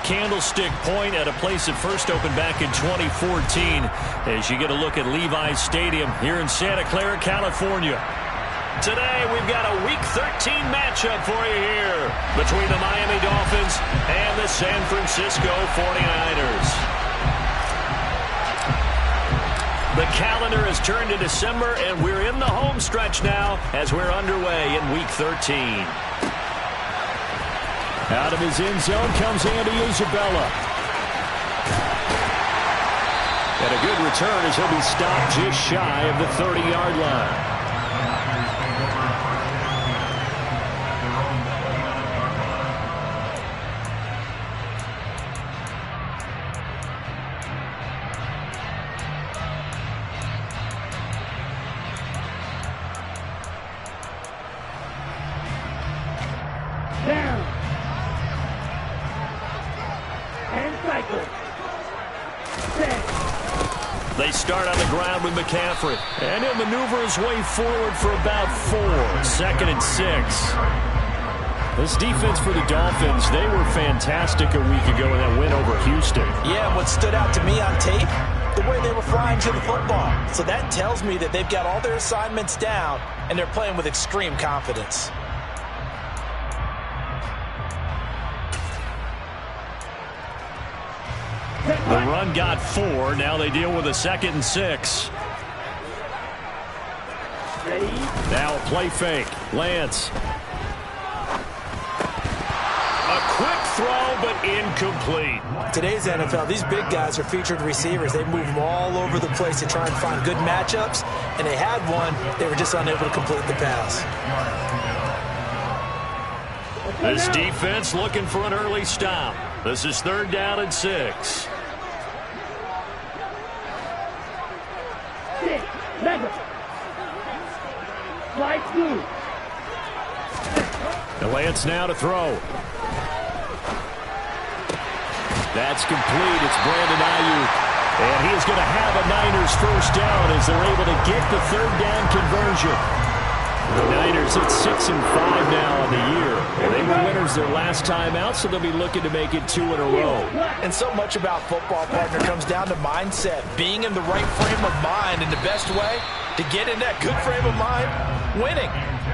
Candlestick Point at a place that first opened back in 2014 as you get a look at Levi's Stadium here in Santa Clara, California. Today, we've got a Week 13 matchup for you here between the Miami Dolphins and the San Francisco 49ers. The calendar has turned to December, and we're in the home stretch now as we're underway in Week 13. Out of his end zone comes Andy Isabella. And a good return as he'll be stopped just shy of the 30-yard line. They start on the ground with McCaffrey. And he'll maneuver his way forward for about 4. 2nd and 6. This defense for the Dolphins, they were fantastic a week ago in that win over Houston. Yeah, and what stood out to me on tape, the way they were flying to the football. So that tells me that they've got all their assignments down, and they're playing with extreme confidence. The run got 4. Now they deal with a 2nd and 6. Now a play fake. Lance. A quick throw, but incomplete. Today's NFL, these big guys are featured receivers. They move them all over the place to try and find good matchups, and they had one. They were just unable to complete the pass. This defense looking for an early stop. This is 3rd down and 6. The Lance now to throw. That's complete. It's Brandon Ayuk. And he is going to have a Niners first down as they're able to get the 3rd down conversion. The Niners at 6-5 now on the year. And they were winners their last time out, so they'll be looking to make it 2 in a row. And so much about football, partner, comes down to mindset. Being in the right frame of mind, and the best way to get in that good frame of mind, winning.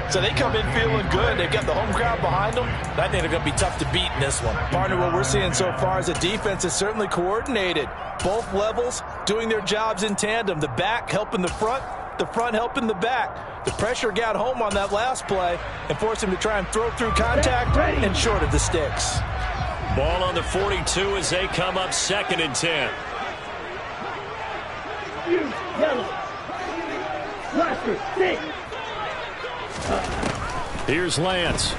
So they come in feeling good. They've got the home crowd behind them. I think they're going to be tough to beat in this one. Partner, what we're seeing so far is the defense is certainly coordinated. Both levels doing their jobs in tandem. The back helping the front helping the back. The pressure got home on that last play and forced him to try and throw through contact and short of the sticks. Ball on the 42 as they come up 2nd and 10. Here's Lance.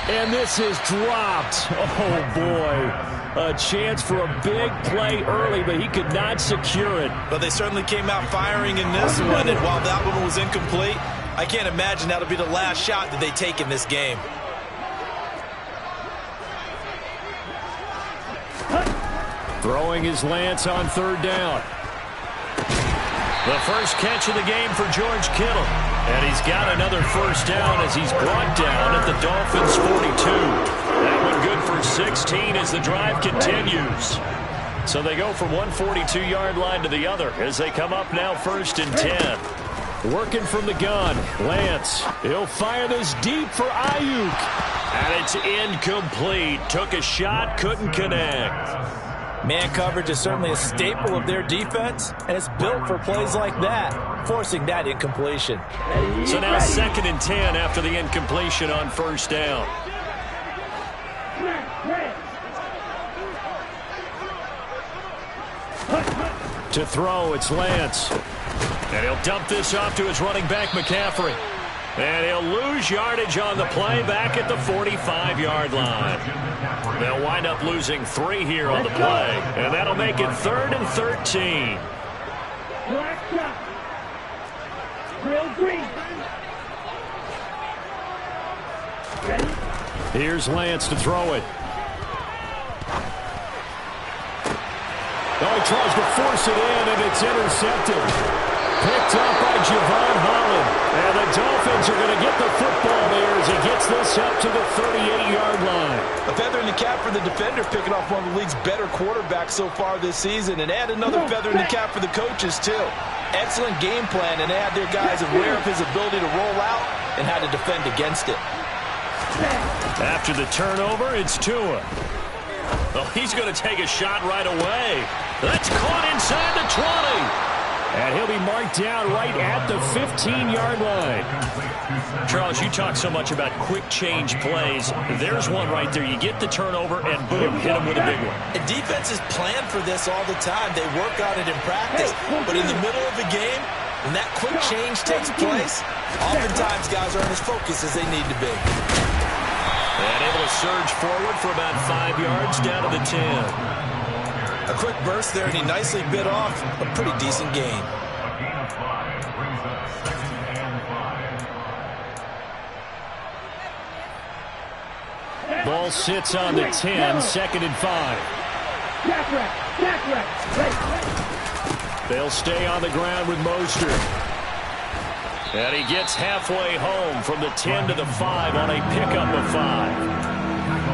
And this is dropped. Oh, boy. A chance for a big play early, but he could not secure it. But they certainly came out firing in this one, and while that one was incomplete, I can't imagine that'll be the last shot that they take in this game. Throwing his Lance on 3rd down. The first catch of the game for George Kittle. And he's got another first down as he's brought down at the Dolphins' 42. That one good for 16 as the drive continues. So they go from one 42-yard line to the other as they come up now 1st and 10. Working from the gun, Lance. He'll fire this deep for Ayuk. And it's incomplete. Took a shot, couldn't connect. Man coverage is certainly a staple of their defense, and it's built for plays like that, forcing that incompletion. So now 2nd and 10 after the incompletion on 1st down. To throw, it's Lance. And he'll dump this off to his running back, McCaffrey. And he'll lose yardage on the play back at the 45-yard line. They'll wind up losing 3 here on the play. And that'll make it 3rd and 13. Here's Lance to throw it. Oh, he tries to force it in, and it's intercepted. Picked up by Javon Holland. And the Dolphins are going to get the football there as he gets this up to the 38-yard line. feather in the cap for the defender, picking off one of the league's better quarterbacks so far this season, and add another feather in the cap for the coaches, too. Excellent game plan, and they had their guys aware of his ability to roll out and how to defend against it. After the turnover, it's Tua. Well, he's going to take a shot right away. That's caught inside the 20. And he'll be marked down right at the 15-yard line. Charles, you talk so much about quick change plays. There's one right there. You get the turnover, and boom, hit him with a big one. And defenses plan for this all the time. They work on it in practice. But in the middle of the game, when that quick change takes place, oftentimes guys aren't as focused as they need to be. And able to surge forward for about 5 yards down to the 10. A quick burst there, and he nicely bit off a pretty decent gain. Ball sits on the 10, 2nd and 5. They'll stay on the ground with Mostert. And he gets halfway home from the 10 to the 5 on a pickup of 5.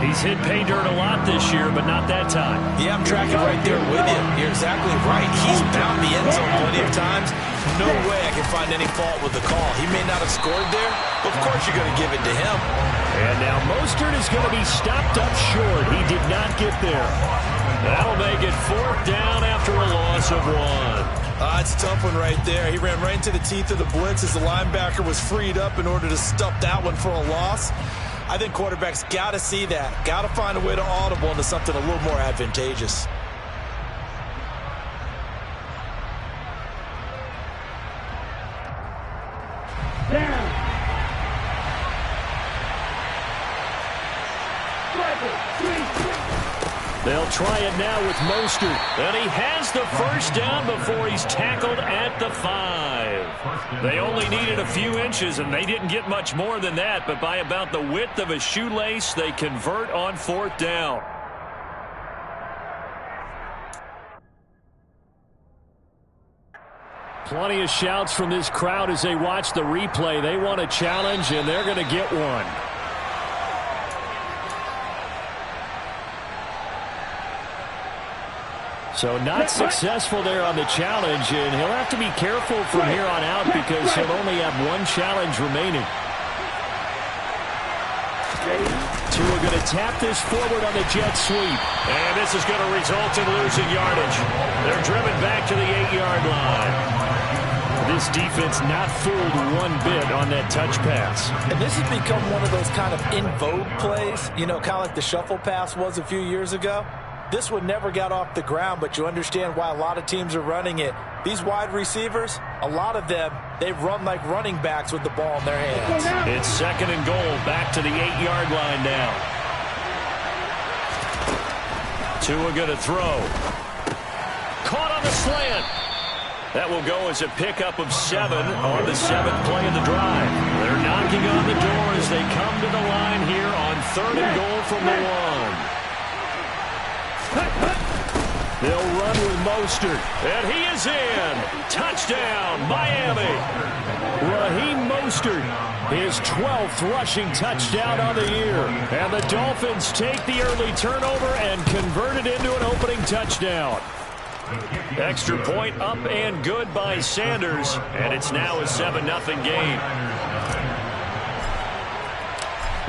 He's hit pay dirt a lot this year, but not that time. Yeah, I'm tracking right there with you. You're exactly right. He's bound the end zone plenty of times. No way I can find any fault with the call. He may not have scored there, but of course you're going to give it to him. And now Mostert is going to be stopped up short. He did not get there. That'll make it 4th down after a loss of 1. It's a tough one right there. He ran right into the teeth of the blitz as the linebacker was freed up in order to stuff that one for a loss. I think quarterbacks got to see that. Got to find a way to audible into something a little more advantageous. They'll try it now with Mostert. And he has the first down before he's tackled at the 5. They only needed a few inches, and they didn't get much more than that. But by about the width of a shoelace, they convert on 4th down. Plenty of shouts from this crowd as they watch the replay. They want a challenge, and they're going to get one. So not successful there on the challenge, and he'll have to be careful from here on out because he'll only have one challenge remaining. Tua going to tap this forward on the jet sweep. And this is going to result in losing yardage. They're driven back to the 8-yard line. This defense not fooled one bit on that touch pass. And this has become one of those kind of in vogue plays, you know, kind of like the shuffle pass was a few years ago. This one never got off the ground, but you understand why a lot of teams are running it. These wide receivers, a lot of them, they run like running backs with the ball in their hands. It's 2nd and goal, back to the 8-yard line now. Tua going to throw. Caught on the slant. That will go as a pickup of 7 on the 7th play of the drive. They're knocking on the door as they come to the line here on 3rd and goal from the 1. They'll run with Mostert, and he is in. Touchdown, Miami. Raheem Mostert, his 12th rushing touchdown on the year. And the Dolphins take the early turnover and convert it into an opening touchdown. Extra point up and good by Sanders, and it's now a 7-0 game.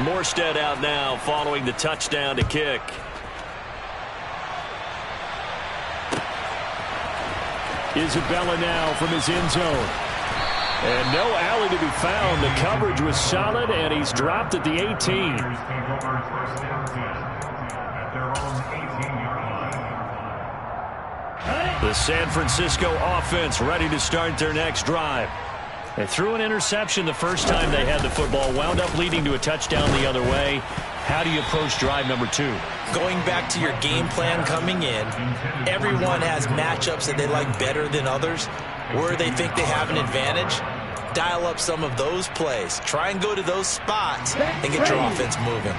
Morstead out now following the touchdown to kick. Isabella now from his end zone. And no alley to be found. The coverage was solid, and he's dropped at the 18. The San Francisco offense ready to start their next drive. They threw an interception the first time they had the football, wound up leading to a touchdown the other way. How do you approach drive number 2? Going back to your game plan coming in, everyone has matchups that they like better than others, where they think they have an advantage. Dial up some of those plays. Try and go to those spots and get your offense moving.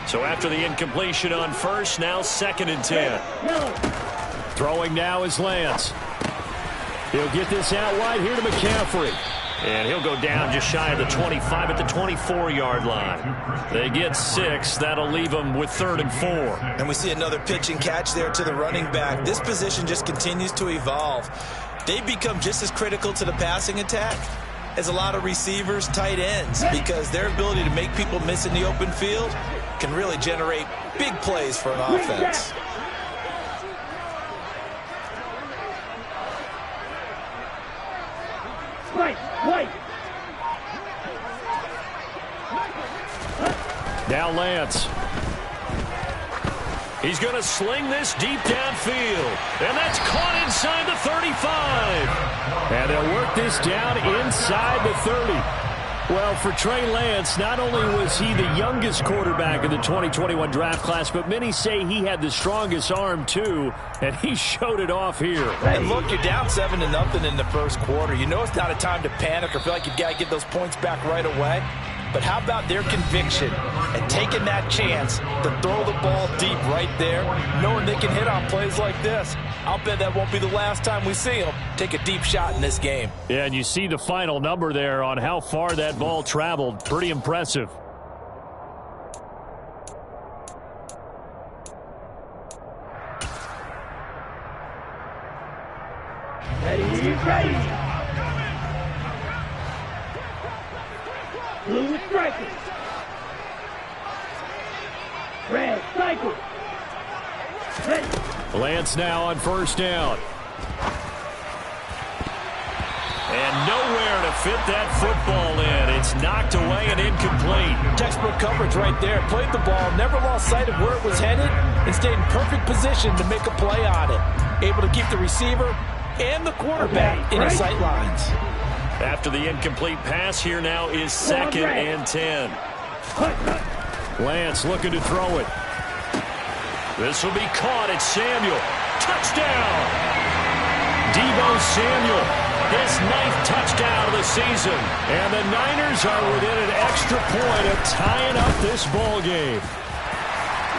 So after the incompletion on first, now 2nd and 10. Throwing now is Lance. He'll get this out wide here to McCaffrey. And he'll go down just shy of the 25 at the 24-yard line. They get 6. That'll leave them with 3rd and 4. And we see another pitch and catch there to the running back. This position just continues to evolve. They become just as critical to the passing attack as a lot of receivers, tight ends, because their ability to make people miss in the open field can really generate big plays for an offense. Now Lance. He's going to sling this deep downfield. And that's caught inside the 35. And they'll work this down inside the 30. Well, for Trey Lance, not only was he the youngest quarterback in the 2021 draft class, but many say he had the strongest arm, too, and he showed it off here. And look, you're down 7-0 in the first quarter. You know it's not a time to panic or feel like you've got to get those points back right away. But how about their conviction and taking that chance to throw the ball deep right there, knowing they can hit on plays like this? I'll bet that won't be the last time we see them take a deep shot in this game. Yeah, and you see the final number there on how far that ball traveled. Pretty impressive. Ready. Blue is striking. Red, cycle. Ready. Lance now on 1st down. And nowhere to fit that football in. It's knocked away and incomplete. Textbook coverage right there. Played the ball, never lost sight of where it was headed, and stayed in perfect position to make a play on it. Able to keep the receiver and the quarterback in his sight lines. After the incomplete pass, here now is 2nd and 10. Lance looking to throw it. This will be caught. It's Samuel. Touchdown! Deebo Samuel, his 9th touchdown of the season. And the Niners are within an extra point of tying up this ball game.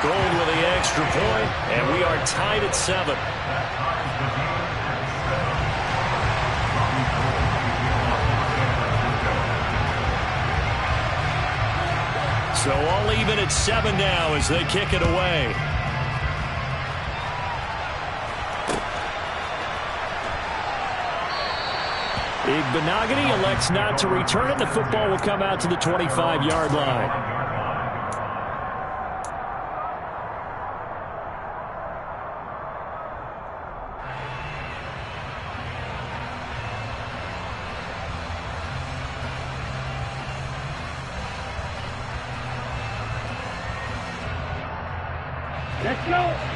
Gold with the extra point, and we are tied at 7. So all even at 7 now as they kick it away. Igbenogany elects not to return it. The football will come out to the 25-yard line.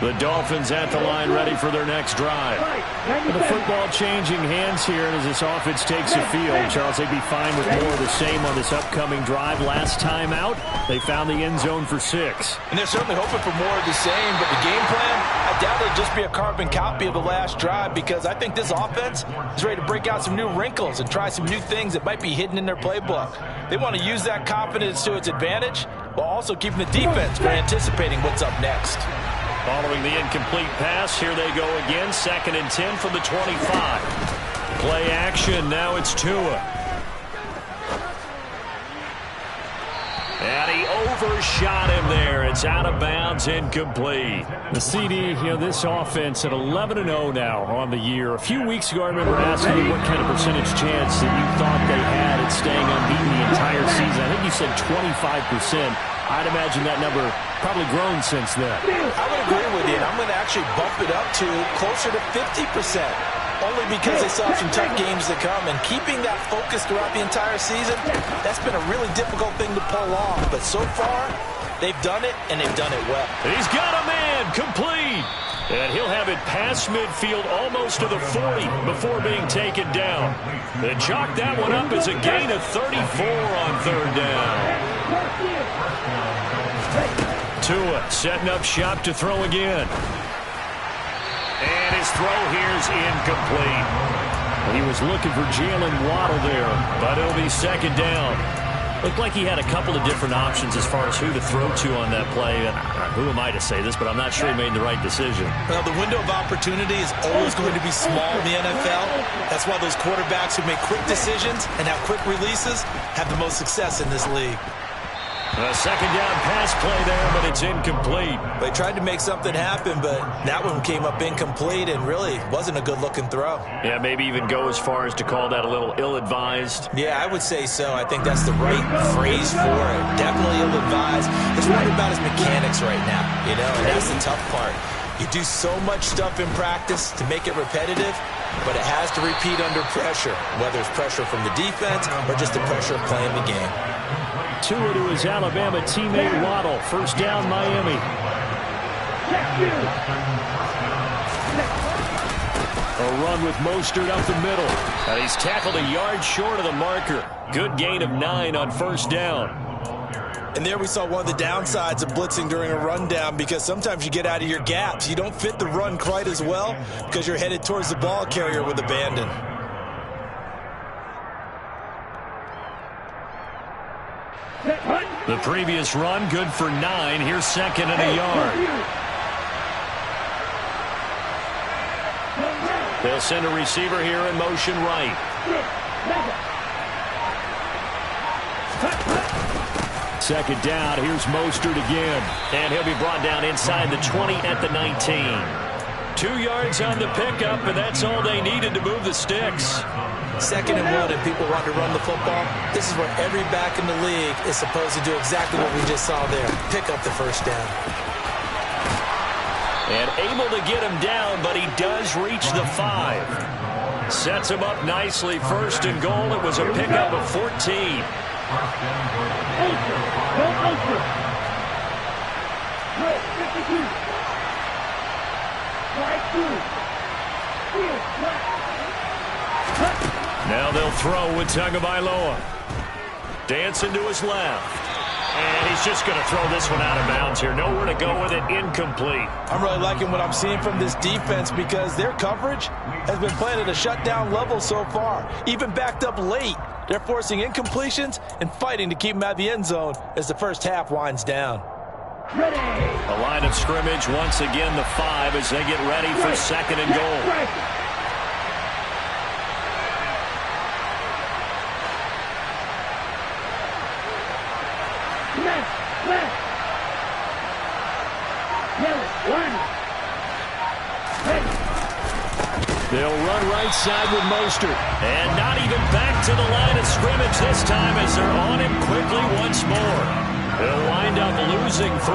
The Dolphins at the line ready for their next drive. The football changing hands here as this offense takes the field. Charles, they'd be fine with more of the same on this upcoming drive. Last time out, they found the end zone for 6. And they're certainly hoping for more of the same, but the game plan, I doubt it'll just be a carbon copy of the last drive, because I think this offense is ready to break out some new wrinkles and try some new things that might be hidden in their playbook. They want to use that confidence to its advantage while also keeping the defense for anticipating what's up next. Following the incomplete pass, here they go again. 2nd and 10 from the 25. Play action, now it's Tua. And he overshot him there. It's out of bounds, incomplete. The CD, this offense at 11-0 now on the year. A few weeks ago, I remember asking you what kind of percentage chance that you thought they had at staying unbeaten the entire season. I think you said 25%. I'd imagine that number probably grown since then. I would agree with you, and I'm going to actually bump it up to closer to 50%, only because they saw some tough games to come, and keeping that focus throughout the entire season, that's been a really difficult thing to pull off. But so far, they've done it, and they've done it well. He's got a man, complete. And he'll have it past midfield almost to the 40 before being taken down. They chalk that one up as a gain of 34 on 3rd down. Tua setting up shop to throw again. And his throw here's incomplete. He was looking for Jalen Waddle there, but it'll be 2nd down. Looked like he had a couple of different options as far as who to throw to on that play. And who am I to say this, but I'm not sure he made the right decision. Well, the window of opportunity is always going to be small in the NFL. That's why those quarterbacks who make quick decisions and have quick releases have the most success in this league. A second down pass play there, but it's incomplete. They tried to make something happen, but that one came up incomplete and really wasn't a good-looking throw. Yeah, maybe even go as far as to call that a little ill-advised. Yeah, I would say so. I think that's the right phrase for it. Definitely ill-advised. It's worried about his mechanics right now, you know, and that's the tough part. You do so much stuff in practice to make it repetitive, but it has to repeat under pressure, whether it's pressure from the defense or just the pressure of playing the game. Tua to his Alabama teammate Waddle. First down, Miami. A run with Mostert up the middle. And he's tackled a yard short of the marker. Good gain of 9 on first down. And there we saw one of the downsides of blitzing during a rundown, because sometimes you get out of your gaps. You don't fit the run quite as well because you're headed towards the ball carrier with abandon. The previous run, good for 9. Here's second and a yard. They'll send a receiver here in motion right. Second down, here's Mostert again. And he'll be brought down inside the 20 at the 19. 2 yards on the pickup, and that's all they needed to move the sticks. Second and 1, and people want to run the football. This is where every back in the league is supposed to do exactly what we just saw there. Pick up the first down. And able to get him down, but he does reach the 5. Sets him up nicely. First and goal. It was a pickup of 14. Now they'll throw with Tagovailoa. Dancing to his left. And he's just going to throw this one out of bounds here. Nowhere to go with it. Incomplete. I'm really liking what I'm seeing from this defense, because their coverage has been playing at a shutdown level so far. Even backed up late, they're forcing incompletions and fighting to keep them out of the end zone as the first half winds down. A line of scrimmage, once again the 5 as they get ready for second and goal. They'll run right side with Mostert. And not even back to the line of scrimmage this time as they're on him quickly once more. They'll wind up losing 3.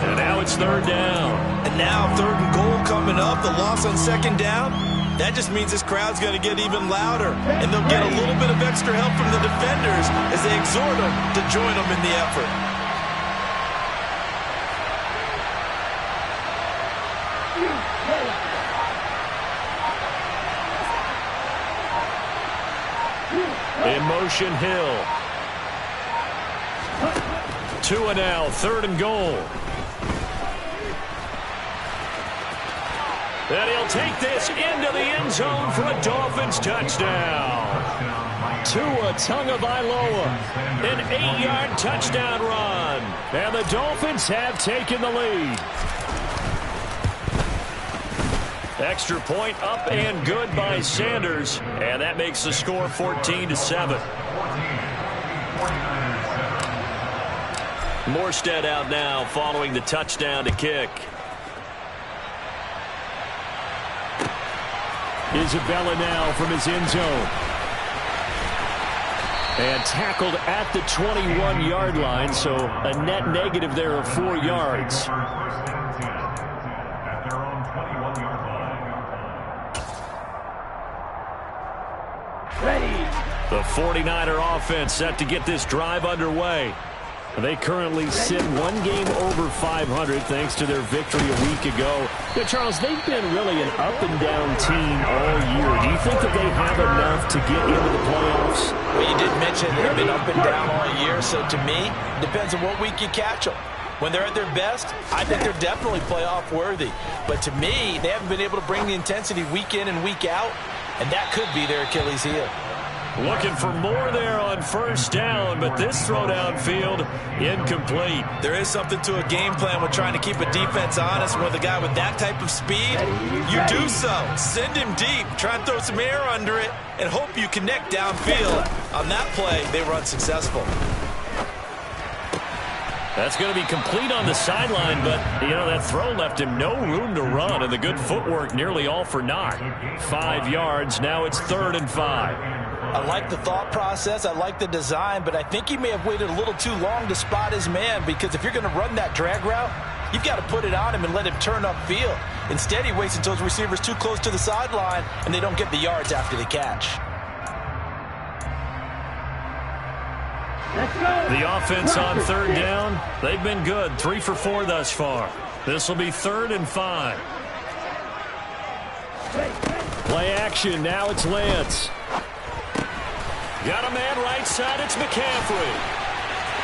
And now it's third down. And now third and goal coming up. The loss on second down. That just means this crowd's going to get even louder. And they'll get a little bit of extra help from the defenders as they exhort them to join them in the effort. In motion, Hill. Tua now, third and goal. And he'll take this into the end zone for a Dolphins touchdown. Tua Tagovailoa, an 8-yard touchdown run. And the Dolphins have taken the lead. Extra point up and good by Sanders. And that makes the score 14-7. Morstead out now following the touchdown to kick. Isabella now from his end zone. And tackled at the 21-yard line, so a net negative there of 4 yards. The 49er offense set to get this drive underway. They currently sit 1 game over 500 thanks to their victory a week ago. Now, Charles, they've been really an up-and-down team all year. Do you think that they have enough to get into the playoffs? Well, you did mention they've been up and down all year, so to me, it depends on what week you catch them. When they're at their best, I think they're definitely playoff worthy. But to me, they haven't been able to bring the intensity week in and week out, and that could be their Achilles heel. Looking for more there on first down, but this throw downfield incomplete. There is something to a game plan with trying to keep a defense honest. With a guy with that type of speed, you do so. Send him deep. Try and throw some air under it and hope you connect downfield. On that play, they were unsuccessful. That's going to be complete on the sideline, but, that throw left him no room to run, and the good footwork nearly all for naught. 5 yards. Now it's 3rd and 5. I like the thought process. I like the design, but I think he may have waited a little too long to spot his man, because if you're going to run that drag route, you've got to put it on him and let him turn upfield. Instead, he waits until his receiver's too close to the sideline, and they don't get the yards after the catch. The offense on 3rd down, they've been good. 3 for 4 thus far. This will be 3rd and 5. Play action. Now it's Lance. Got a man right side. It's McCaffrey.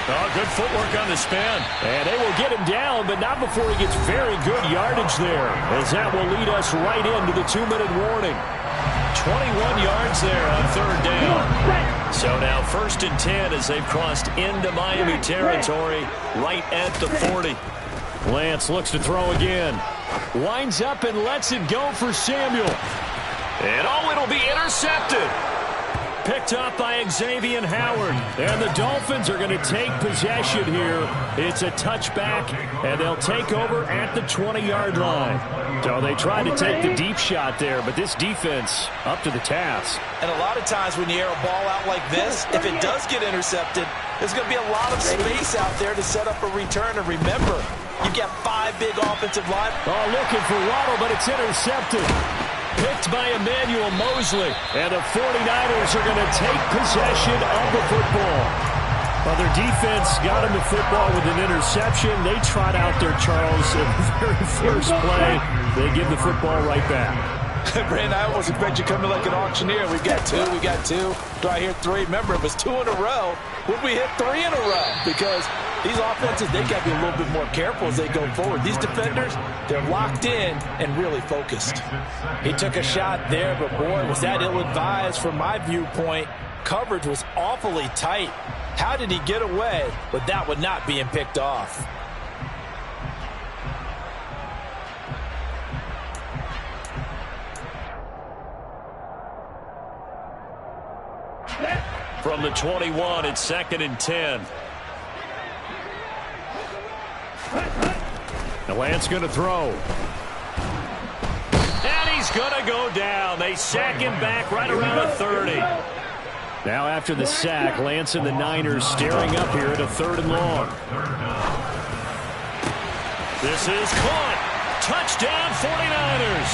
Oh, good footwork on the spin. And they will get him down, but not before he gets very good yardage there, as that will lead us right into the 2-minute warning. 21 yards there on 3rd down. So now 1st and 10 as they've crossed into Miami territory right at the 40. Lance looks to throw again. Winds up and lets it go for Samuel. And it'll be intercepted. Picked up by Xavier Howard. And the Dolphins are going to take possession here. It's a touchback, and they'll take over at the 20-yard line. So they tried to take the deep shot there, but this defense up to the task. And a lot of times when you air a ball out like this, if it does get intercepted, there's going to be a lot of space out there to set up a return. And remember, you've got 5 big offensive line. Oh, looking for Waddle, but it's intercepted. Picked by Emmanuel Mosley. And the 49ers are going to take possession of the football. Well, their defense got him the football with an interception. They trot out there, Charles, in the very first play. They give the football right back. Brandon, I almost expect you coming like an auctioneer. We got 2, we got 2. Do I hear 3? Remember, it was 2 in a row. Would we hit 3 in a row? Because these offenses, they got to be a little bit more careful as they go forward. These defenders, they're locked in and really focused. He took a shot there, but boy, was that ill-advised from my viewpoint. Coverage was awfully tight. How did he get away with that one not being picked off? From the 21, it's 2nd and 10. Now Lance going to throw. And he's going to go down. They sack him back right around the 30. Now after the sack, Lance and the Niners staring up here at a 3rd and long. This is caught. Touchdown 49ers.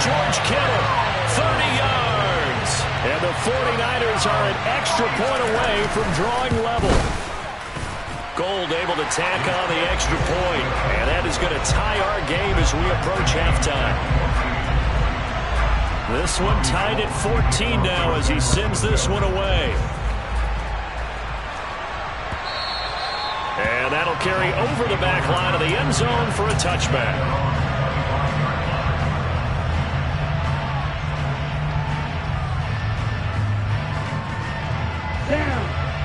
George Kittle, 30 yards. And the 49ers are an extra point away from drawing level. Gold able to tack on the extra point. And that is going to tie our game as we approach halftime. This one tied at 14 now as he sends this one away. And that'll carry over the back line of the end zone for a touchback.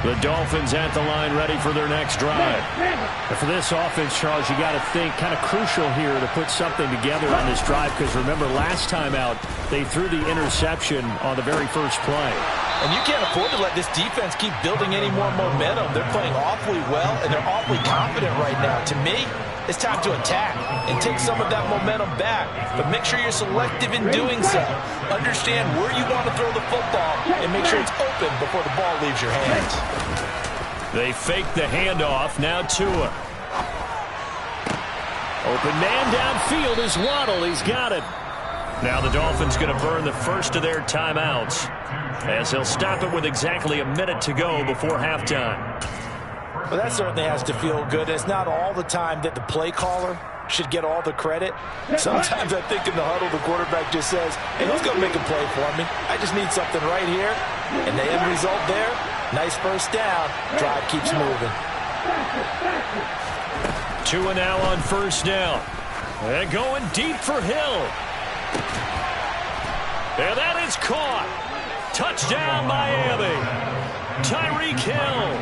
The Dolphins at the line ready for their next drive. And for this offense, Charles, you got to think kind of crucial here to put something together on this drive, because remember last time out they threw the interception on the very first play. And you can't afford to let this defense keep building any more momentum. They're playing awfully well, and they're awfully confident right now. To me, it's time to attack and take some of that momentum back. But make sure you're selective in doing so. Understand where you want to throw the football and make sure it's open before the ball leaves your hands. They fake the handoff. Now Tua. Open man downfield is Waddle. He's got it. Now the Dolphins going to burn the first of their timeouts, as they'll stop it with exactly a minute to go before halftime. Well, that certainly has to feel good. It's not all the time that the play caller should get all the credit. Sometimes I think in the huddle the quarterback just says, hey, who's going to make a play for me? I just need something right here. And the end result there, nice first down. Drive keeps moving. Tua now on first down. And going deep for Hill. And that is caught. Touchdown, Miami. Tyreek Hill.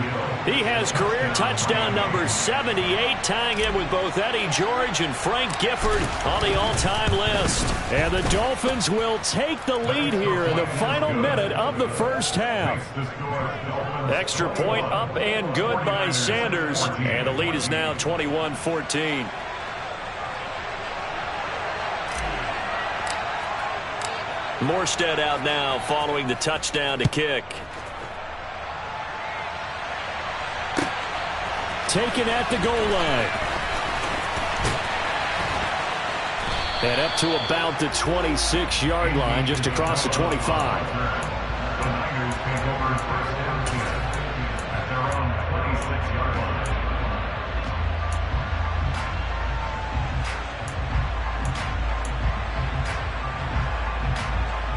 He has career touchdown number 78, tying him with both Eddie George and Frank Gifford on the all-time list. And the Dolphins will take the lead here in the final minute of the first half. Extra point up and good by Sanders, and the lead is now 21-14. Morstead out now following the touchdown to kick. Taken at the goal line. And up to about the 26-yard line, just across the 25.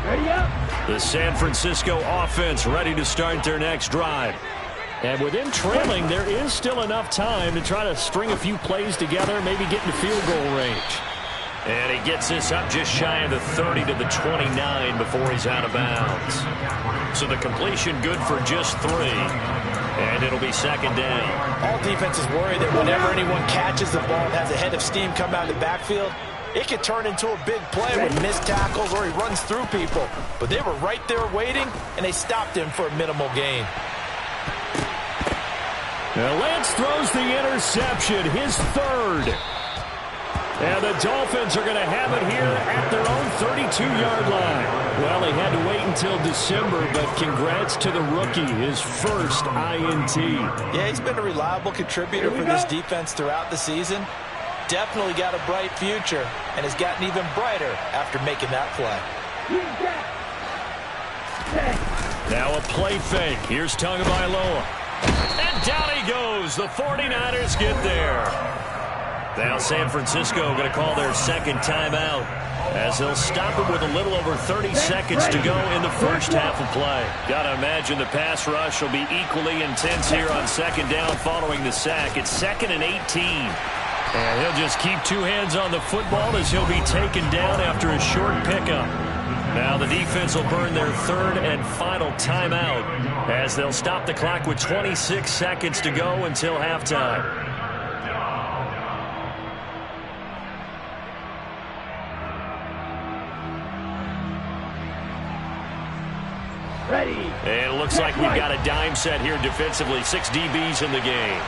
Ready up. The San Francisco offense ready to start their next drive. And with him trailing, there is still enough time to try to string a few plays together, maybe get into field goal range. And he gets this up just shy of the 30 to the 29 before he's out of bounds. So the completion good for just 3. And it'll be second down. All defenses worry that whenever anyone catches the ball and has a head of steam come out of the backfield, it could turn into a big play with missed tackles or he runs through people. But they were right there waiting, and they stopped him for a minimal gain. Now Lance throws the interception, his 3rd. And the Dolphins are going to have it here at their own 32-yard line. Well, they had to wait until December, but congrats to the rookie, his first INT. Yeah, he's been a reliable contributor for this defense throughout the season. Definitely got a bright future, and has gotten even brighter after making that play. Now a play fake. Here's Tagovailoa. And down he goes. The 49ers get there. Now San Francisco going to call their second timeout as they'll stop it with a little over 30 seconds to go in the first half of play. Got to imagine the pass rush will be equally intense here on second down following the sack. It's 2nd and 18. And he'll just keep 2 hands on the football as he'll be taken down after a short pickup. Now the defense will burn their 3rd and final timeout as they'll stop the clock with 26 seconds to go until halftime. Ready. And it looks like we've got a dime set here defensively. 6 DBs in the game.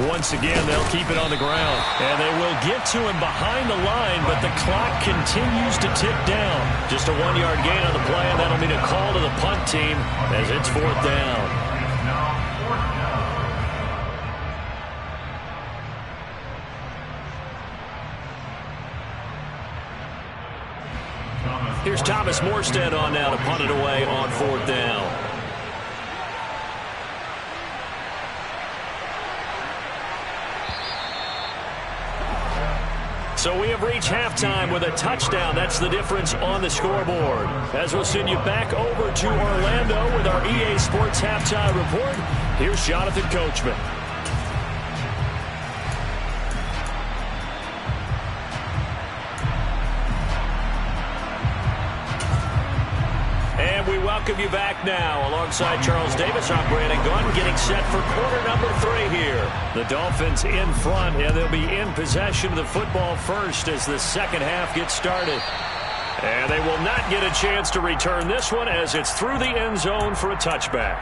Once again, they'll keep it on the ground. And they will get to him behind the line, but the clock continues to tick down. Just a 1-yard gain on the play, and that'll mean a call to the punt team as it's 4th down. Here's Thomas Morstead on now to punt it away on 4th down. So we have reached halftime with a touchdown. That's the difference on the scoreboard. As we'll send you back over to Orlando with our EA Sports Halftime Report, here's Jonathan Coachman. And we welcome you back now. Alongside Charles Davis, I'm Brandon Gunn, getting set for quarter number 3 here. The Dolphins in front, and they'll be in possession of the football first as the second half gets started. And they will not get a chance to return this one as it's through the end zone for a touchback.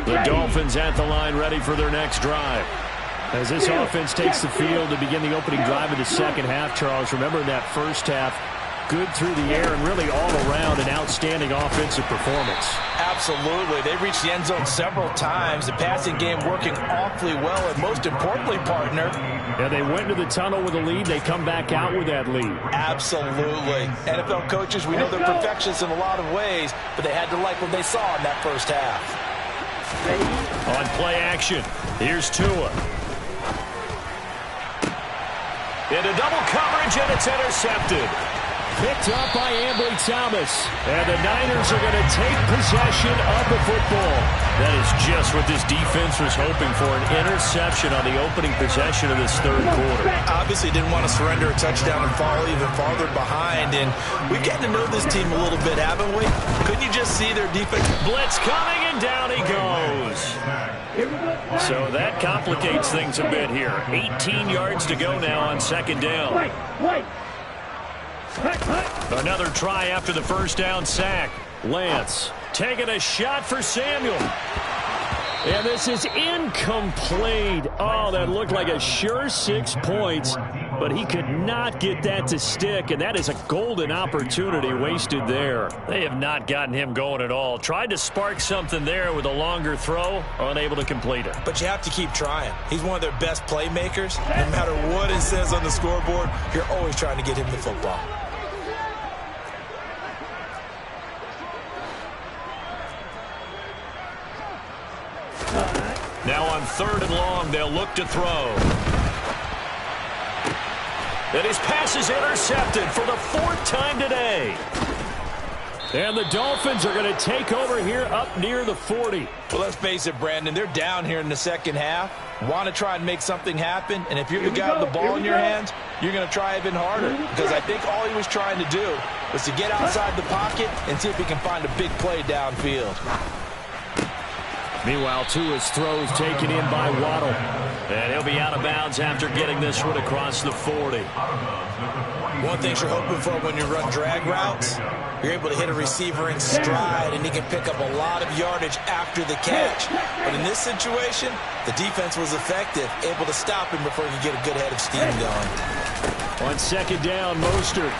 The Dolphins at the line, ready for their next drive. As this offense takes the field to begin the opening drive of the second half, Charles, remember in that first half, good through the air and really all around an outstanding offensive performance. Absolutely. They reached the end zone several times. The passing game working awfully well, and most importantly, partner. Yeah, they went into the tunnel with a lead. They come back out with that lead. Absolutely. NFL coaches, we know they're perfectionists in a lot of ways, but they had to like what they saw in that first half. On play action, here's Tua. Into double coverage, and it's intercepted. picked up by Ambly Thomas. And the Niners are going to take possession of the football. That is just what this defense was hoping for, an interception on the opening possession of this third quarter. Obviously didn't want to surrender a touchdown and fall even farther behind. And we've gotten to know this team a little bit, haven't we? Couldn't you just see their defense? Blitz coming, and down he goes. So that complicates things a bit here. 18 yards to go now on second down. Another try after the first down sack. Lance taking a shot for Samuel. And this is incomplete. Oh, that looked like a sure 6 points, but he could not get that to stick, and that is a golden opportunity wasted there. They have not gotten him going at all. Tried to spark something there with a longer throw, unable to complete it. But you have to keep trying. He's one of their best playmakers. No matter what it says on the scoreboard, you're always trying to get him the football. Now on third and long, they'll look to throw. And his pass is intercepted for the 4th time today. And the Dolphins are going to take over here up near the 40. Well, let's face it, Brandon. They're down here in the second half. Want to try and make something happen. And if you're the guy with the ball in your hands, you're going to try even harder. Because I think all he was trying to do was to get outside the pocket and see if he can find a big play downfield. Meanwhile, Tua's throws taken in by Waddle. And he'll be out of bounds after getting this one across the 40. One thing you're hoping for when you run drag routes, you're able to hit a receiver in stride, and he can pick up a lot of yardage after the catch. But in this situation, the defense was effective, able to stop him before he could get a good head of steam going. On second down, Mostert.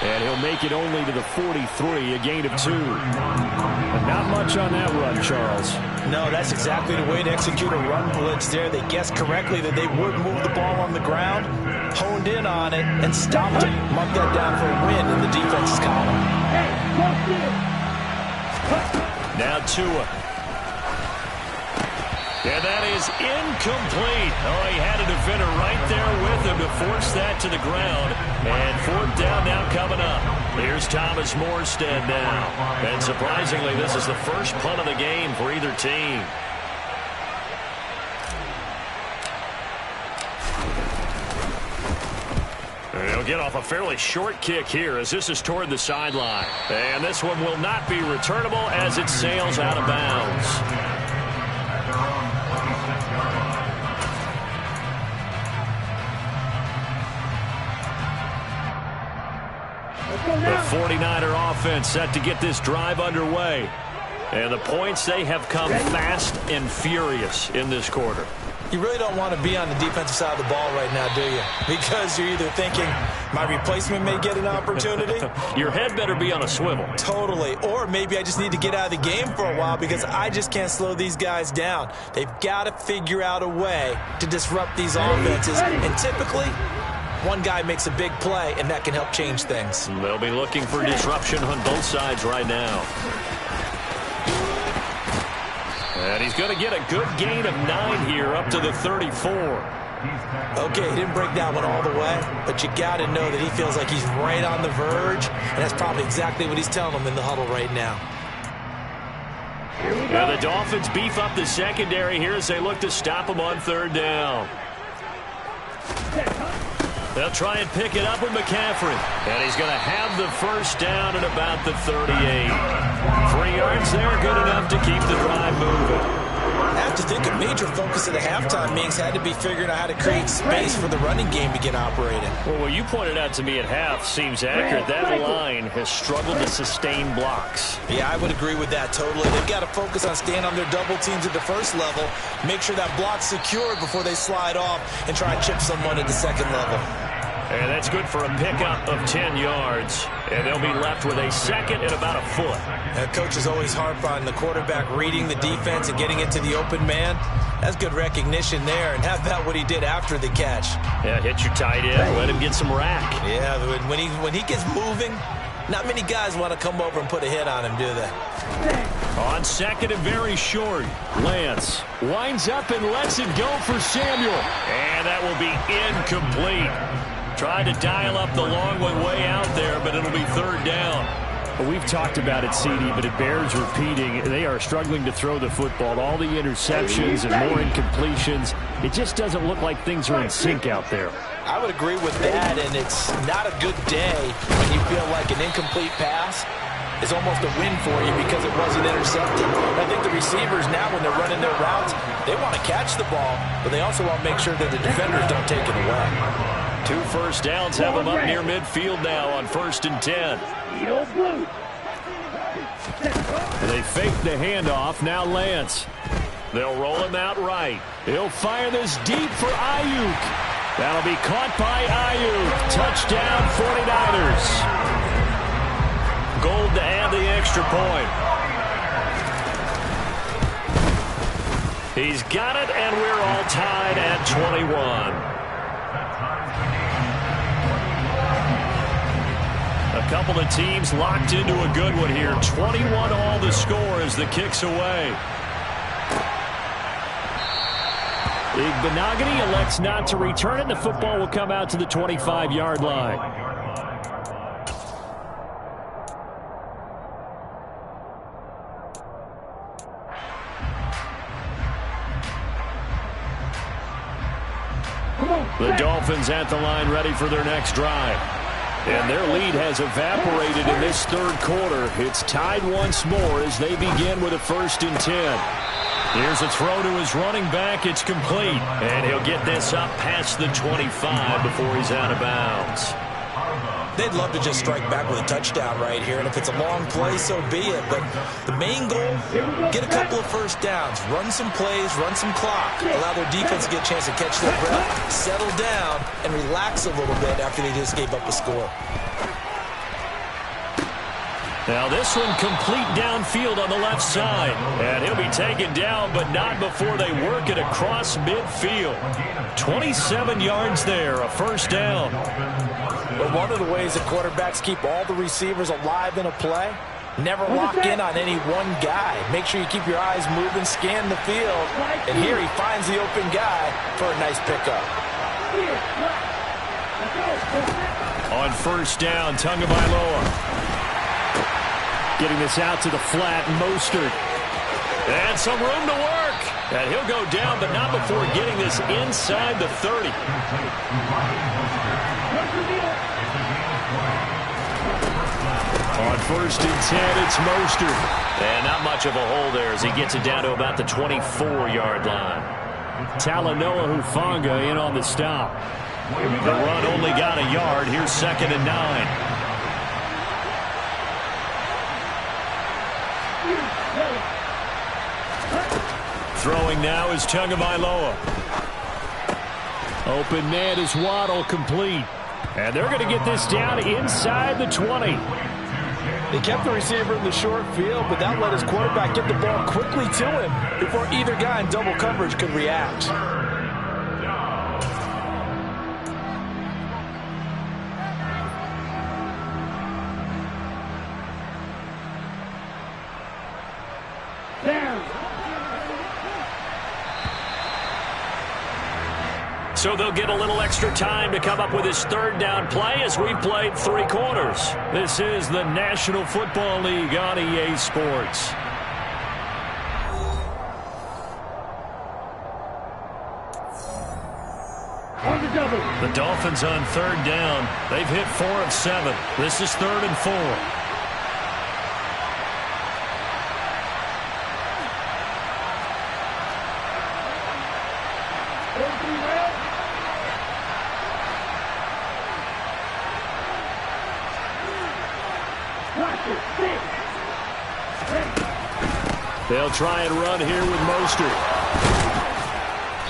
And he'll make it only to the 43, a gain of 2. But not much on that run, Charles. No, that's exactly the way to execute a run blitz there. They guessed correctly that they would move the ball on the ground, honed in on it, and stopped it. Mark that down for a win in the defense's column. Now Tua. And that is incomplete. Oh, he had a defender right there with him to force that to the ground. And 4th down now coming up. Here's Thomas Morstead now. And surprisingly, this is the first punt of the game for either team. He'll get off a fairly short kick here as this is toward the sideline. And this one will not be returnable as it sails out of bounds. The 49er offense set to get this drive underway. And the points, they have come fast and furious in this quarter. You really don't want to be on the defensive side of the ball right now, do you? Because you're either thinking, my replacement may get an opportunity. Your head better be on a swivel. Totally. Or maybe I just need to get out of the game for a while because I just can't slow these guys down. They've got to figure out a way to disrupt these offenses. And typically, one guy makes a big play, and that can help change things. They'll be looking for disruption on both sides right now. And he's going to get a good gain of 9 here up to the 34. Okay, he didn't break that one all the way, but you got to know that he feels like he's right on the verge, and that's probably exactly what he's telling them in the huddle right now. Now the Dolphins beef up the secondary here as they look to stop him on 3rd down. They'll try and pick it up with McCaffrey. And he's going to have the first down at about the 38. 3 yards there, good enough to keep the drive moving. I have to think a major focus of the halftime meetings had to be figuring out how to create space for the running game to get operating. Well, what you pointed out to me at half seems accurate. That line has struggled to sustain blocks. Yeah, I would agree with that totally. They've got to focus on staying on their double teams at the first level, make sure that block's secured before they slide off and try and chip someone at the second level. And that's good for a pickup of 10 yards. And they'll be left with a second and about a foot. And coaches always harp on the quarterback reading the defense and getting it to the open man. That's good recognition there. And how about what he did after the catch? Yeah, hit your tight end, let him get some rack. Yeah, when he gets moving, not many guys want to come over and put a hit on him, do they? On second and very short, Lance winds up and lets it go for Samuel. And that will be incomplete. Tried to dial up the long way out there, but it'll be third down. Well, we've talked about it, CD, but it bears repeating. They are struggling to throw the football. All the interceptions and more incompletions. It just doesn't look like things are in sync out there. I would agree with that, and it's not a good day when you feel like an incomplete pass is almost a win for you because it wasn't intercepted. I think the receivers now, when they're running their routes, they want to catch the ball, but they also want to make sure that the defenders don't take it away. 2 first downs have them up near midfield now on 1st and 10. They fake the handoff. Now Lance. They'll roll him out right. He'll fire this deep for Ayuk. That'll be caught by Ayuk. Touchdown 49ers. Gold to add the extra point. He's got it, and we're all tied at 21. A couple of teams locked into a good one here. 21 all the score as the kick's away. Igbenogany elects not to return it. The football will come out to the 25-yard line. The Dolphins at the line ready for their next drive. And their lead has evaporated in this third quarter. It's tied once more as they begin with a 1st and 10. Here's a throw to his running back. It's complete. And he'll get this up past the 25 before he's out of bounds. They'd love to just strike back with a touchdown right here, and if it's a long play, so be it. But the main goal, get a couple of first downs, run some plays, run some clock, allow their defense to get a chance to catch their breath, settle down, and relax a little bit after they just gave up a score. Now this one complete downfield on the left side. And he'll be taken down, but not before they work it across midfield. 27 yards there, a 1st down. But one of the ways that quarterbacks keep all the receivers alive in a play, never lock in on any one guy. Make sure you keep your eyes moving, scan the field. And here he finds the open guy for a nice pickup. On 1st down, Tagovailoa. Getting this out to the flat, Mostert. And some room to work. And he'll go down, but not before getting this inside the 30. On 1st and 10, it's Mostert. And not much of a hole there as he gets it down to about the 24-yard line. Talanoa Hufanga in on the stop. The run only got a yard. Here's 2nd and 9. Throwing now is Tagovailoa. Open man is Waddle, complete. And they're going to get this down inside the 20. They kept the receiver in the short field, but that let his quarterback get the ball quickly to him before either guy in double coverage could react. So they'll get a little extra time to come up with his 3rd down play as we've played 3 quarters. This is the National Football League on EA Sports. The Dolphins on 3rd down. They've hit 4 of 7. This is 3rd and 4. They'll try and run here with Mostert.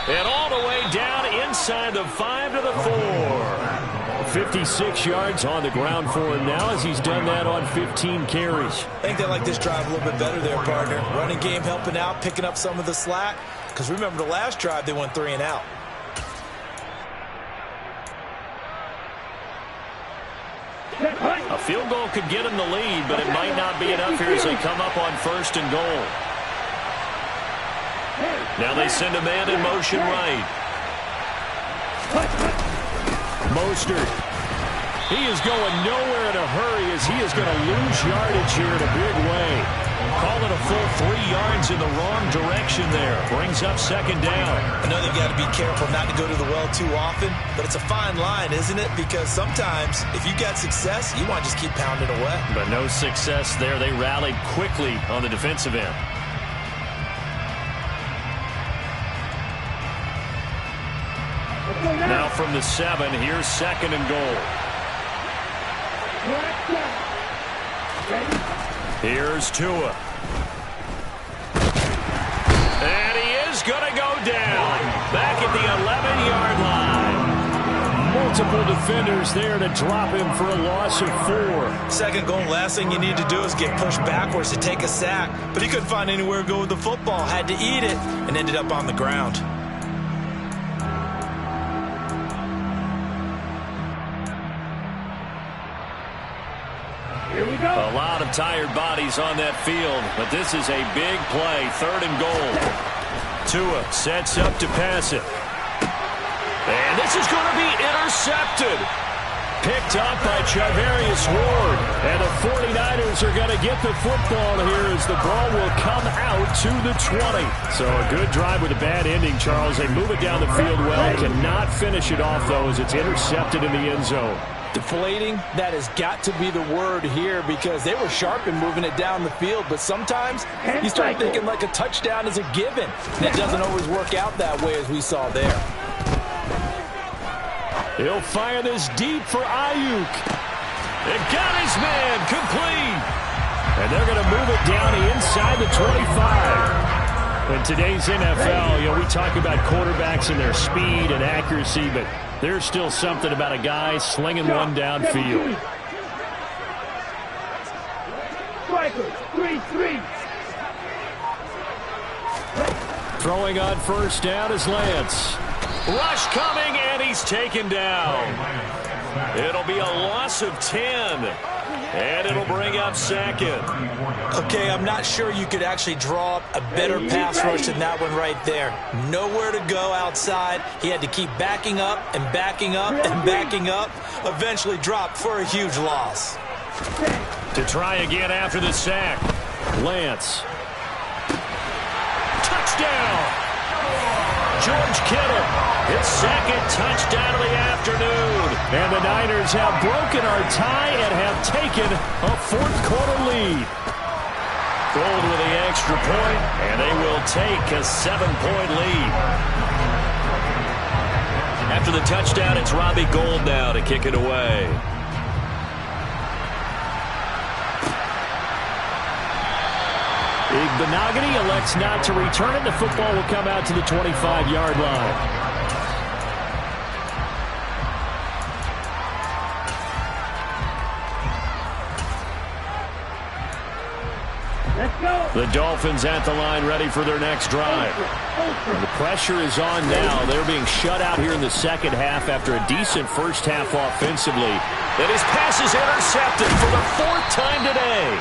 And all the way down inside the 5 to the 4. 56 yards on the ground for him now as he's done that on 15 carries. I think they like this drive a little bit better there, partner. Running game helping out, picking up some of the slack. Because remember the last drive, they went 3 and out. A field goal could get him the lead, but it might not be enough here as they come up on 1st and goal. Now they send a man in motion right. Mostert. He is going nowhere in a hurry as he is going to lose yardage here in a big way. Call it a full 3 yards in the wrong direction there. Brings up second down. I know they've got to be careful not to go to the well too often, but it's a fine line, isn't it? Because sometimes if you've got success, you want to just keep pounding away. But no success there. They rallied quickly on the defensive end. Now from the 7, here's second and goal. Here's Tua. And he is going to go down. Back at the 11-yard line. Multiple defenders there to drop him for a loss of 4. Second goal, last thing you need to do is get pushed backwards to take a sack. But he couldn't find anywhere to go with the football. Had to eat it and ended up on the ground. A lot of tired bodies on that field, but this is a big play. Third and goal. Tua sets up to pass it. And this is going to be intercepted. Picked up by Charvarius Ward. And the 49ers are going to get the football here as the ball will come out to the 20. So a good drive with a bad ending, Charles. They move it down the field well. Cannot finish it off, though, as it's intercepted in the end zone. Deflating, that has got to be the word here because they were sharp in moving it down the field, but sometimes you start thinking like a touchdown is a given. And it doesn't always work out that way as we saw there. He'll fire this deep for Ayuk. It got his man complete. And they're going to move it down inside the 25. In today's NFL, we talk about quarterbacks and their speed and accuracy, but there's still something about a guy slinging one downfield. Throwing on first down is Lance. Rush coming, and he's taken down. It'll be a loss of 10. And it'll bring up second. Okay, I'm not sure you could actually draw up a better pass rush than that one right there. Nowhere to go outside. He had to keep backing up and backing up and backing up. Eventually dropped for a huge loss. To try again after the sack. Lance. Touchdown! George Kittle, his second touchdown of the afternoon. And the Niners have broken our tie and have taken a fourth-quarter lead. Gold with the extra point, and they will take a 7-point lead. After the touchdown, it's Robbie Gould now to kick it away. Benogany elects not to return it. The football will come out to the 25-yard line. Let's go. The Dolphins at the line ready for their next drive. The pressure is on now. They're being shut out here in the second half after a decent first half offensively. And his pass is intercepted for the 4th time today.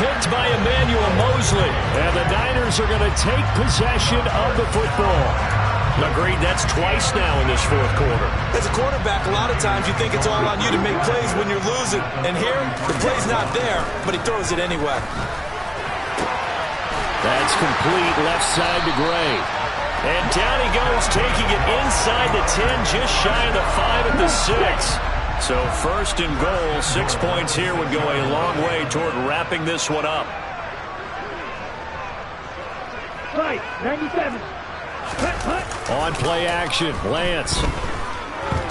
Picked by Emmanuel Mosley. And the Niners are going to take possession of the football. Agreed, that's twice now in this fourth quarter. As a quarterback, a lot of times you think it's all on you to make plays when you're losing. And here, the play's not there, but he throws it anyway. That's complete left side to Gray. And down he goes, taking it inside the 10, just shy of the 5 at the 6. So first and goal, 6 points here would go a long way toward wrapping this one up. Right, 97. On play action, Lance.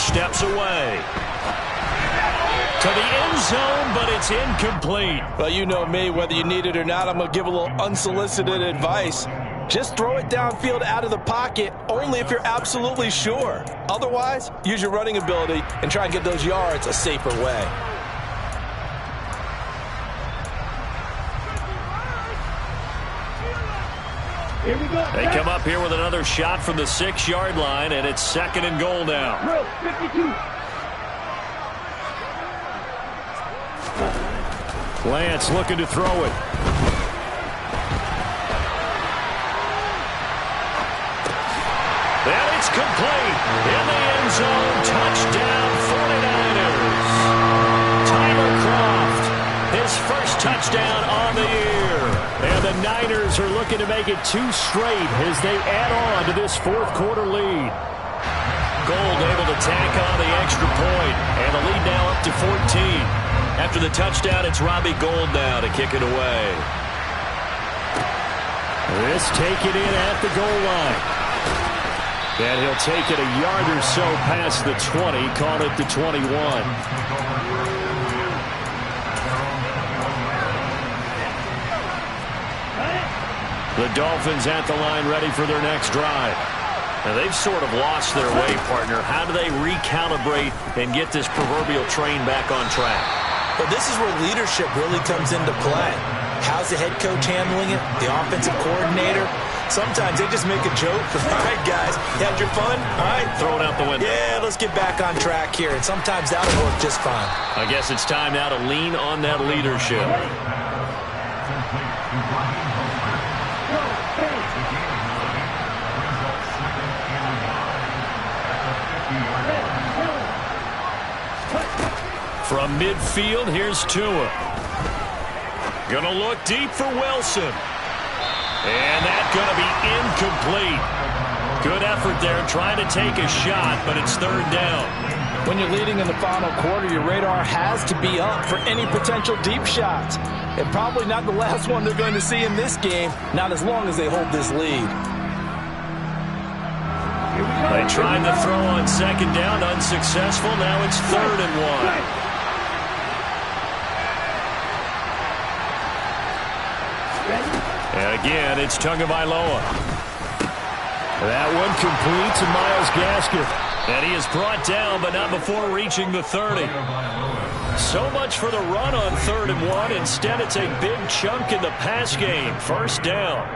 Steps away. To the end zone, but it's incomplete. Well, you know me, whether you need it or not, I'm going to give a little unsolicited advice. Just throw it downfield out of the pocket, only if you're absolutely sure. Otherwise, use your running ability and try and get those yards a safer way. Here we go. They come up here with another shot from the 6-yard line, and it's second and goal now. 52. Lance looking to throw it. And it's complete. In the end zone, touchdown first touchdown on the year. And the Niners are looking to make it 2 straight as they add on to this fourth-quarter lead. Gold able to tack on the extra point, and the lead now up to 14. After the touchdown, it's Robbie Gould now to kick it away. This taken in at the goal line. And he'll take it a yard or so past the 20, call it the 21. The Dolphins at the line ready for their next drive. Now they've sort of lost their way, partner. How do they recalibrate and get this proverbial train back on track? But this is where leadership really comes into play. How's the head coach handling it? The offensive coordinator? Sometimes they just make a joke. All right, guys, you had your fun? All right. Throw it out the window. Yeah, let's get back on track here. And sometimes that'll work just fine. I guess it's time now to lean on that leadership. From midfield, here's Tua. Gonna look deep for Wilson. And that's gonna be incomplete. Good effort there trying to take a shot, but it's third down. When you're leading in the final quarter, your radar has to be up for any potential deep shots. And probably not the last one they're going to see in this game, not as long as they hold this lead. They tried to throw on second down, unsuccessful. Now it's 3rd and 1. And again, it's Tagovailoa. That one complete to Myles Gaskin. And he is brought down, but not before reaching the 30. So much for the run on 3rd and 1. Instead, it's a big chunk in the pass game. First down.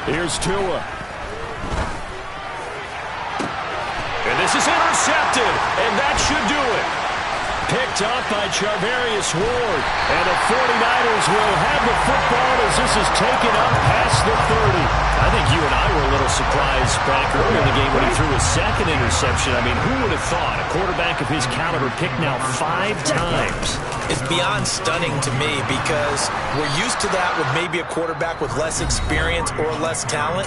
Here's Tua. And this is intercepted, and that should do it. Picked up by Charvarius Ward. And the 49ers will have the football as this is taken up past the 30. I think you and I were a little surprised back earlier in the game when he threw his second interception. I mean, who would have thought a quarterback of his caliber picked now 5 times? It's beyond stunning to me because we're used to that with maybe a quarterback with less experience or less talent.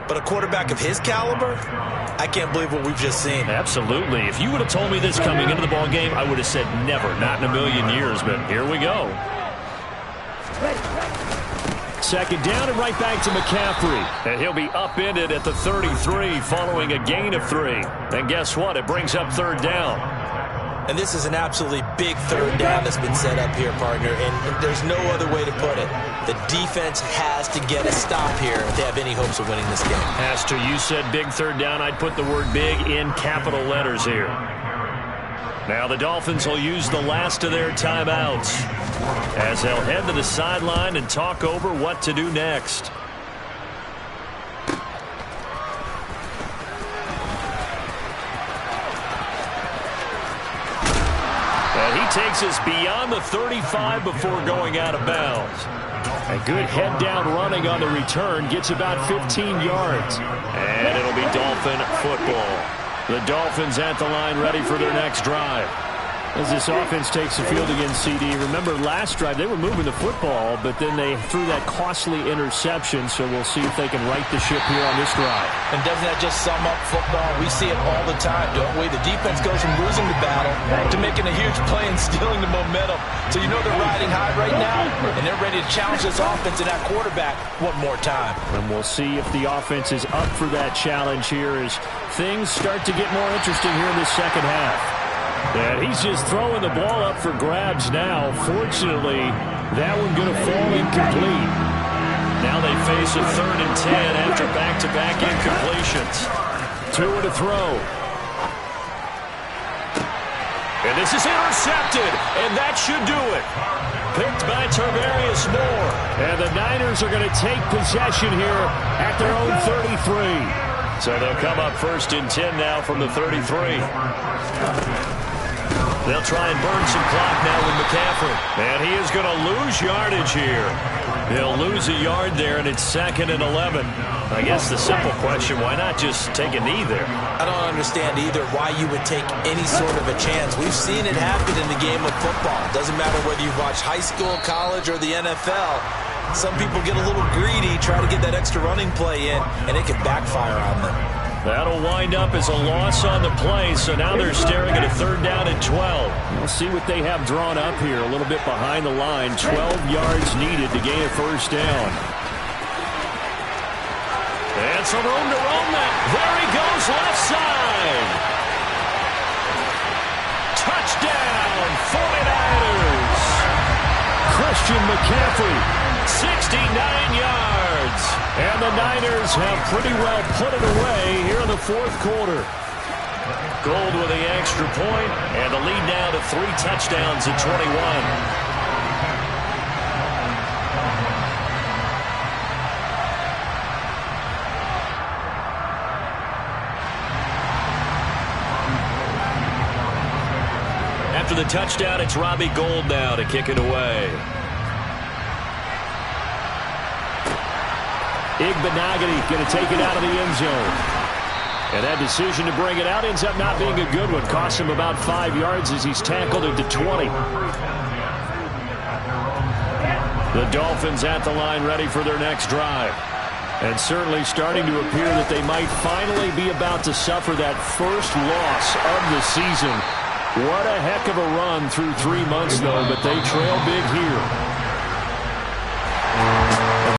But a quarterback of his caliber, I can't believe what we've just seen. Absolutely. If you would have told me this coming into the ball game, I would have said never, not in a million years. But here we go. Second down and right back to McCaffrey. And he'll be upended at the 33 following a gain of 3. And guess what? It brings up 3rd down. And this is an absolutely big 3rd down that's been set up here, partner. And there's no other way to put it. The defense has to get a stop here if they have any hopes of winning this game. Has to. You said big 3rd down. I'd put the word big in capital letters here. Now the Dolphins will use the last of their timeouts as they'll head to the sideline and talk over what to do next. And he takes us beyond the 35 before going out of bounds. A good head down running on the return. Gets about 15 yards. And it'll be Dolphin football. The Dolphins at the line ready for their next drive. As this offense takes the field against CD, remember last drive they were moving the football, but then they threw that costly interception, so we'll see if they can right the ship here on this drive. And doesn't that just sum up football? We see it all the time, don't we? The defense goes from losing the battle to making a huge play and stealing the momentum. So you know they're riding high right now, and they're ready to challenge this offense and that quarterback one more time. And we'll see if the offense is up for that challenge here as things start to get more interesting here in the second half. And he's just throwing the ball up for grabs now. Fortunately, that one going to fall incomplete. Now they face a 3rd and 10 after back-to-back incompletions. Tua to throw. And this is intercepted, and that should do it. Picked by Tarvarius Moore. And the Niners are going to take possession here at their own 33. So they'll come up 1st and 10 now from the 33. They'll try and burn some clock now with McCaffrey. And he is going to lose yardage here. They'll lose a yard there, and it's 2nd and 11. I guess the simple question, why not just take a knee there? I don't understand either why you would take any sort of a chance. We've seen it happen in the game of football. It doesn't matter whether you watch high school, college, or the NFL. Some people get a little greedy, try to get that extra running play in, and it can backfire on them. That'll wind up as a loss on the play, so now they're staring at a 3rd down and 12. We'll see what they have drawn up here, a little bit behind the line. 12 yards needed to gain a 1st down. And some room to roam that. There he goes, left side. Touchdown, 49ers. Christian McCaffrey. 69 yards. And the Niners have pretty well put it away here in the 4th quarter. Gold with the extra point, and the lead now to 3 touchdowns at 21. After the touchdown, it's Robbie Gould now to kick it away. Igbenogany going to take it out of the end zone. And that decision to bring it out ends up not being a good one. Cost him about 5 yards as he's tackled at the 20. The Dolphins at the line ready for their next drive. And certainly starting to appear that they might finally be about to suffer that first loss of the season. What a heck of a run through 3 months, though, but they trail big here.